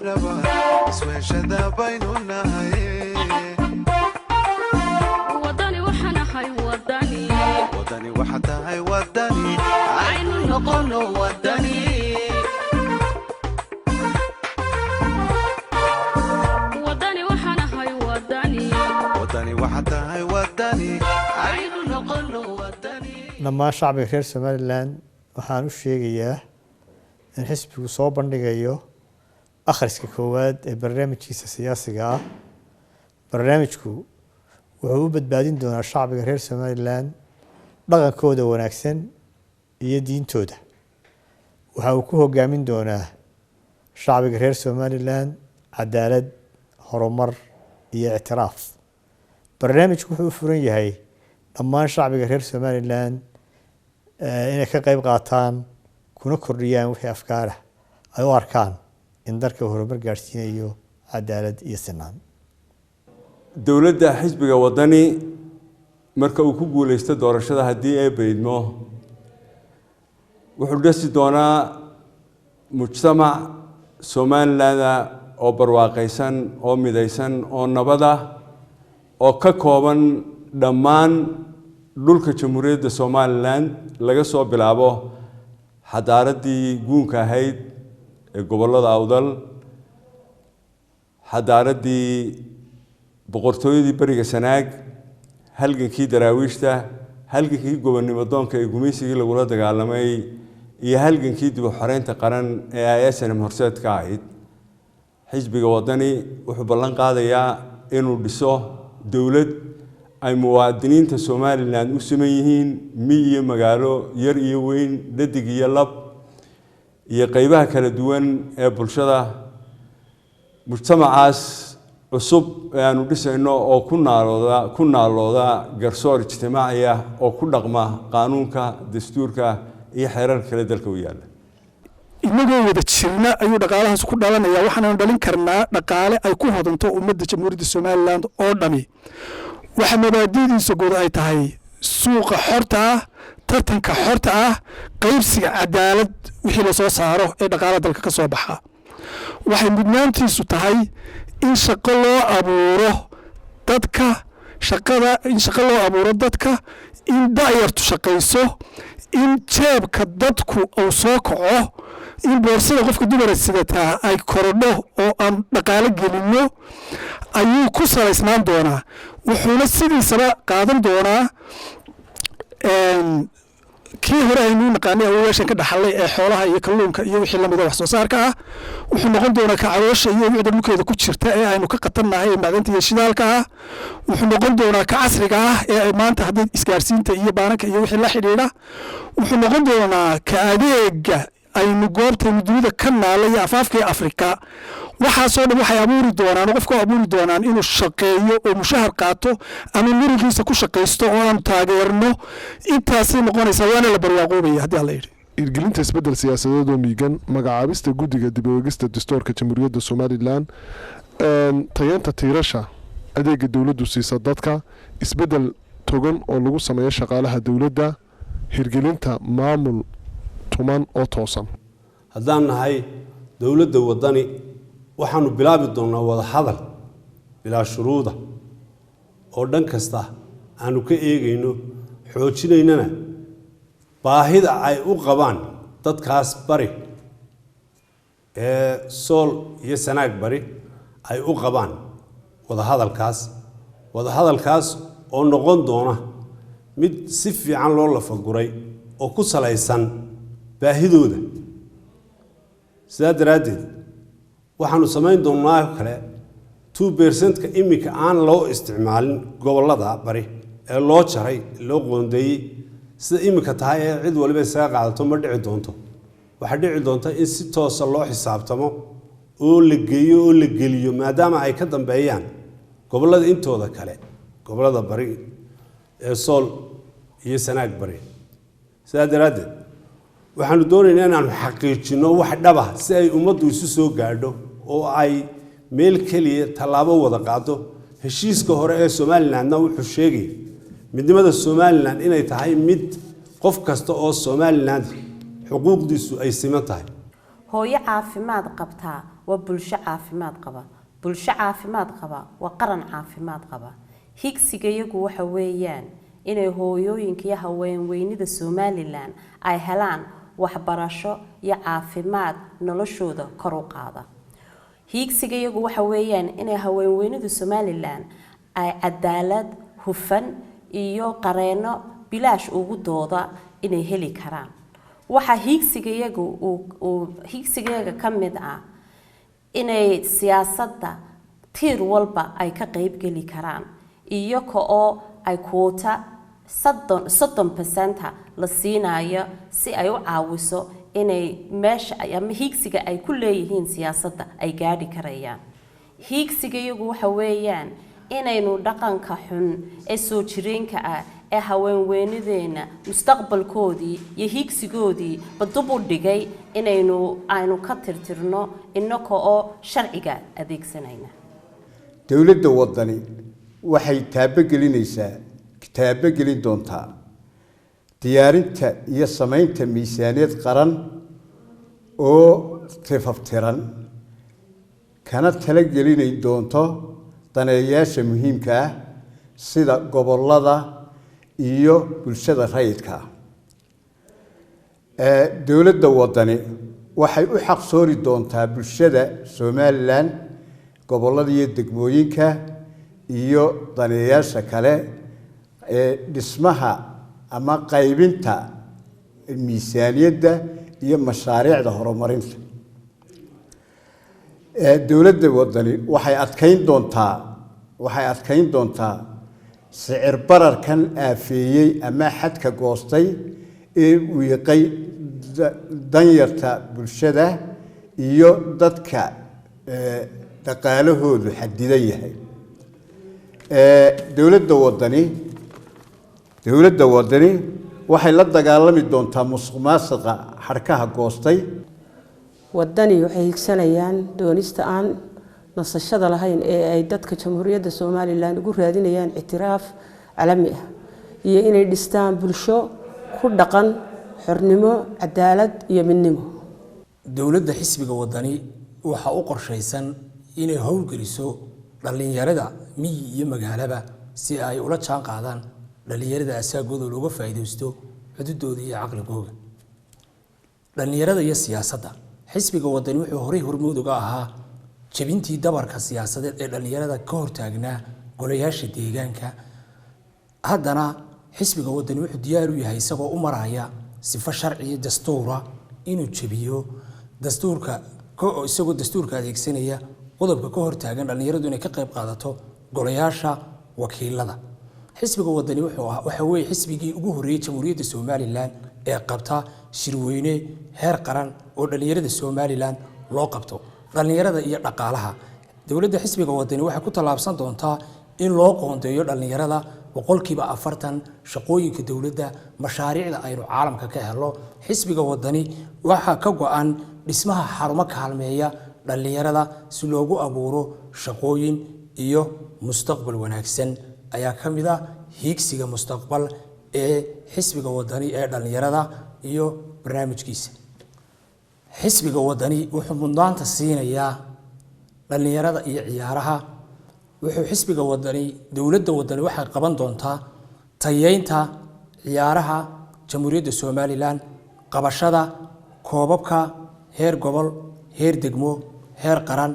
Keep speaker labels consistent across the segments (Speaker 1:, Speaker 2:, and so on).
Speaker 1: ربا سويشدا بيننا
Speaker 2: وداني وحنا هاي وداني
Speaker 1: وداني وحتى هاي وداني
Speaker 2: عين نقول وداني وداني وحنا هاي وداني
Speaker 1: وداني وحتى هاي وداني
Speaker 2: عين نقول وداني
Speaker 3: لما شعب غير سوماليلاند waxaan u sheegayaa in xisbigu soo bandhigayo akhriska koowaad ee barnaamijkiisa siyaasiga ah barnaamijku wuxuu u badbaadin doonaa shacbiga reer Soomaaliland dhaqankooda wanaagsan iyo diintooda waxa uu ku hogaamin doonaa shacbiga reer Soomaaliland cadaalad horumar iyo ictiraaf barnaamijku wuxuu furan yahay dhammaan shacbiga reer Soomaaliland inay ka qayb qaataan kuna kordhiyaan wixii afkaar ah ay u arkaan in dalka horumar gaarsiinayo cadaalad iyo sinaan
Speaker 4: dawladda xisbiga wadani marka uu ku guuleysto doorashada hadii ay beedmo wuxuu dhisi doonaa mujtamac Soomaaliland oo barwaaqaysan oo midaysan oo nabad ah oo ka kooban dhammaan dhulka jamhuuriyadda Soomaaliland laga soo bilaabo xadaaradii guunka ahayd ee gobolada awdal xadaaradii boqortooyadii bariga Sanaag halgankii daraawiishta halgankii gobonnimo doonka ee gumaysigii lagula dagaalamay iyo halgankii dib u xoreynta qaran ee ASNM horseedka ahayd xisbiga wadani wuxuu ballan qaadayaa inuu dhiso dawlad ay muwaadiniinta Soomaaliland u siman yihiin miyi magaalo yar iyo weyn dhadig iyo lab iyo qaybaha kala duwan ee bulshada mujtamacaas cusub ee aanu dhisayno oo ku naalooda garsoor ijtimaaci ah oo ku dhaqma qaanuunka dastuurka iyo xeerarka kala dalka u yaala
Speaker 5: inagoo wada jirna ayuu dhaqaalahaas ku dhalanaya waxaan dhalin karnaa dhaqaale ay ku hodanto ummadda jamhuuriyadda Soomaaliland oo dhami waxa mabaadidiisa guud ay tahay suuqa xorta ah tartanka xorta ah qaybsiga cadaalad wixii la soo saaro ee dhaqaalaha dalka ka soo baxa waxay mudnaantiisu tahay in shaqo loo abuuro dadka in daayartu shaqayso in jeebka dadku uu soo kaco in boorsada qofka dumar sidataa ay korodho oo aan dhaqaale gelino ayuu ku salaysnaan doonaa wuxuuna sidiisaba qaadan doonaa kii hore aynu naqaanay awoyaashan ka dhaxalay ee xoolaha iyo kalluunka iyo wixii lamid ah wax soo saarka ah wuxuu noqon doonaa ka caloosha iyo wixii dhulkeeda ku jirta ee aynu ka qatannahay macdanta iyo shidaalka ah wuxuu noqon doonaa ka casriga ah ee ay maanta hadda isgaarsiinta iyo baanka iyo wixii la xiriira wuxuu noqon doonaa ka adeega aynu goobtaynu dunida ka naalay afaafka Afrika waxaasoo dhan waxay abuuri doonaan qofka abuuri doonaan inuu shaqeeyo oo mushahar qaato ama mirigiisa ku shaqeysto oo aan taageerno intaasay noqonaysaa waana la barwaaqoobaya haddii la yidhi
Speaker 6: irgelinta isbedel siyaasadeed oo miigan magacaabista guddiga dib u eegista dastuurka jamhuuriyadda Soomaaliland tayeenta tiirasha adeega dawladdu siisa dadka isbedel togan oo lagu sameeyo shaqaalaha dawladda hirgelinta maamul tuman oo toosan
Speaker 7: haddaan nahay dawladda wadani waxaanu bilaabi doonaa wada hadal bilaa shuruuda oo dhan kasta aanu ka eegayno xoojinaynana baahida ay u qabaan dadkaas bari ee sool iyo sanaag bari ay u qabaan wada hadalkaas oo noqon doona mid si fiican loo lafaguray oo ku salaysan baahidooda sidaa daraaddeed waxaanu samayn doonaa kale 2% imika aan loo isticmaalin gobolada bari ee loo jaray loo qoondeeyay sida imika tahay ee cid waliba isaga qaadato ma dhici doonto waxa dhici doonta in si toos ah loo xisaabtamo oo la geeyo oo la geliyo maadaama ay ka dambeeyaan gobolada intooda kale gobolada bari ee sool iyo sanaag bari sidaa daraaddeed waxaanu doonaynaa inaanu xaqiijino wax dhab ah si ay ummaddu isu soo gaadho oo ay meel kaliya talaabo wada qaado heshiiska hore ee Soomaalilandna wuxuu sheegay midnimada Soomaaliland inay tahay mid qof kasta oo Soomaaliland xuquuqdiisu ay siman tahay
Speaker 8: hooyo caafimaad qabtaa waa bulsho caafimaad qaba bulsho caafimaad qaba waa qaran caafimaad qaba higsiga iyagu waxa weeyaan inay hooyooyinka iyo haweenweynida Somaliland ay helaan waxbarasho iyo caafimaad noloshooda kor u qaada higsiga iyagu waxa weeyaan inay haweenweynida Somaliland ay cadaalad hufan iyo qareeno bilaash ugu dooda inay heli karaan waxa higsiga iyaga kamid ah inay siyaasadda tiir walba ay ka qayb gali karaan iyo oo ay quota 30% la siinayo si ay u caawiso inay meesha ama higsiga ay ku leeyihiin siyaasadda ay gaadhi karayaan higsiga iyagu waxa weeyaan inaynu dhaqanka xun ee soo jireenka ah ee haweenweynadeena mustaqbalkoodii iyo higsigoodii badub u dhigay aynu ka tirtirno innaka oo sharciga adeegsanayna
Speaker 9: dawladda wadani waxay taabagelin doontaa diyaarinta iyo samaynta miisaaniyad qaran oo tifaftiran kana talagelin doonto daneeyaasha muhiimka ah sida gobolada iyo bulshada rayidka dawladda wadani waxay u xaq soori doontaa bulshada Somaliland gobolada iyo degmooyinka iyo daneeyaasha kale dhismaha ama qaybinta miisaaniyadda iyo mashaariicda horumarinta dawladda wadani waxay adkeyn doontaa sicir bararkan aafeeyay ama xadka goostay ee wiiqay danyarta bulshada iyo dadka dhaqaalahoodu xadidan yahay dawladda wadani waxay la dagaalami doontaa musuqmaasuqa xarkaha goostay
Speaker 10: wadani waxay higsanayaan doonista aan nasashada lahayn ee ay dadka jamhuuriyadda Somaliland ugu raadinayaan ictiraaf caalami ah iyo inay dhistaan bulsho ku dhaqan xornimo cadaalad iyo midnimo
Speaker 11: dawladda xisbiga wadani waxa u qorshaysan inay howlgeliso dhalinyarada miyi iyo magaalaba si ay ula jaan qaadaan dhalinyarada asaagooda looga faa'iideysto xuduudooda iyo caqligooda dhalinyarada iyo siyaasadda xisbiga wadani wuxuu horay hormuud uga ahaa jabintii dabarka siyaasadeed ee dhalinyarada ka hortaagnaa golayaasha deegaanka haddana xisbiga wadani wuxuu diyaar u yahay isagoo u maraya sifo sharci iyo dastuura inuu jabiyo dastuurka isagoo dastuurka adeegsanaya qodobka ka hortaagan dhalinyaradu inay ka qayb qaadato golayaasha wakiilada xisbiga wadani waxa weeye xisbigii ugu horeeyay jamhuuriyadda Somaliland ee qabta shirweyne heer qaran oo dhalinyarada Somaliland loo qabto dhalinyarada iyo dhaqaalaha dawladda xisbiga wadani waxay ku talaabsan doontaa in loo qoondeeyo dhalinyarada 40% shaqooyinka dawladda mashaariicda aynu caalamka ka helo xisbiga wadani waxa ka go'an dhismaha xarumo kaalmeeya dhalinyarada si loogu abuuro shaqooyin iyo mustaqbal wanaagsan ayaa kamid ah higsiga mustaqbal ee xisbiga wadani ee dhalinyarada iyo barnaamijkiisa xisbiga wadani wuxuu mudnaanta siinayaa dhalinyarada iyo ciyaaraha wuxuu xisbiga wadani dawladda wadani waxay qaban doontaa tayeynta ciyaaraha jamhuuriyadda Somaliland qabashada koobabka heer gobol heer degmo heer qaran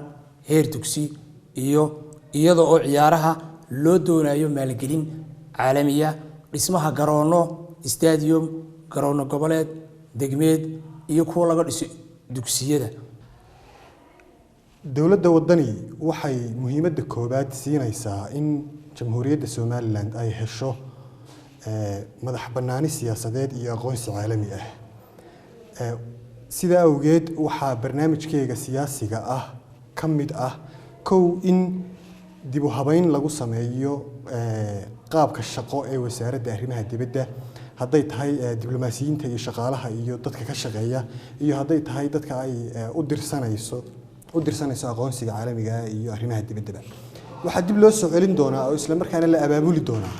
Speaker 11: heer dugsi iyo iyadoo oo ciyaaraha loo doonayo maalgelin caalamiya dhismaha garoono stadium garoono goboleed degmeed iyo kuwa laga dhiso dugsiyada
Speaker 12: dawladda wadani waxay muhiimadda koobaad siinaysaa in jamhuuriyadda Somaliland ay hesho madax bannaani siyaasadeed iyo aqoonsi caalami ah sida awgeed waxaa barnaamijkeega siyaasiga ah kamid ah in dib u habeyn lagu sameeyo qaabka shaqo ee wasaaradda arrimaha dibadda hadday tahay diblomaasiyiinta iyo shaqaalaha iyo dadka ka shaqeeya iyo hadday tahay dadka ay u dirsanayso aqoonsiga caalamiga ah iyo arrimaha dibadda waxaa dib loo soo celin doonaa oo isla markaana la abaabuli doonaa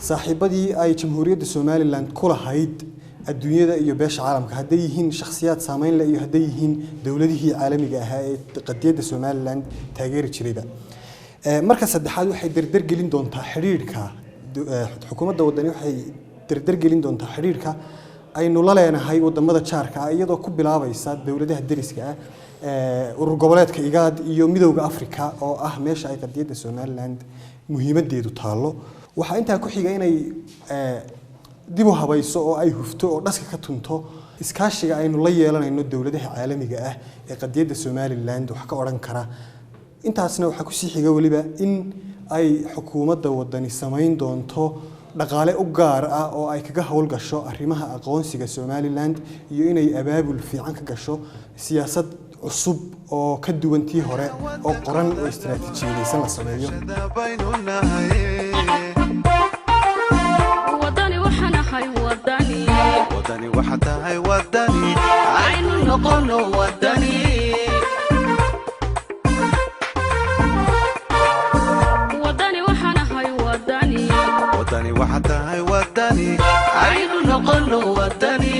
Speaker 12: saaxiibadii ay jamhuuriyadda Somaliland ku lahayd adduunyada iyo beesha caalamka hadday yihiin shakhsiyaad saameyn leh iyo hadday yihiin dowladihii caalamiga ahaa ee qadiyadda Somaliland taageeri jirayba marka saddexaad waxay dardar gelin doontaa xiriirka xukuumadda wadani waxay dardar gelin doontaa xiriirka aynu la leenahay wadamada jaarka ah iyadoo ku bilaabaysa dowladaha deriska ah urur goboleedka IGAD iyo midowga Afrika oo ah meesha ay qadiyadda Somaliland muhiimadeedu taalo waxa intaa ku xiga inay dib u habayso oo ay hufto oo dhaska ka tunto iskaashiga aynu la yeelanayno dowladaha caalamiga ah ee qadiyadda Somaliland wax ka oran kara intaasna waxa ku sii xiga waliba in ay xukuumadda wadani sameyn doonto dhaqaale u gaar ah oo ay kaga hawl gasho arrimaha aqoonsiga Somaliland iyo inay abaabul fiican ka gasho siyaasad cusub oo ka duwan tii hore oo qoran oo istiraatiijiyadaysan la sameeyo
Speaker 2: wadani waxana hay wadani
Speaker 1: wadani waxa tahay wadani
Speaker 2: aynu noqono wadani wadani waxana hay wadani
Speaker 1: wadani waxa tahay wadani
Speaker 2: aynu noqono wadani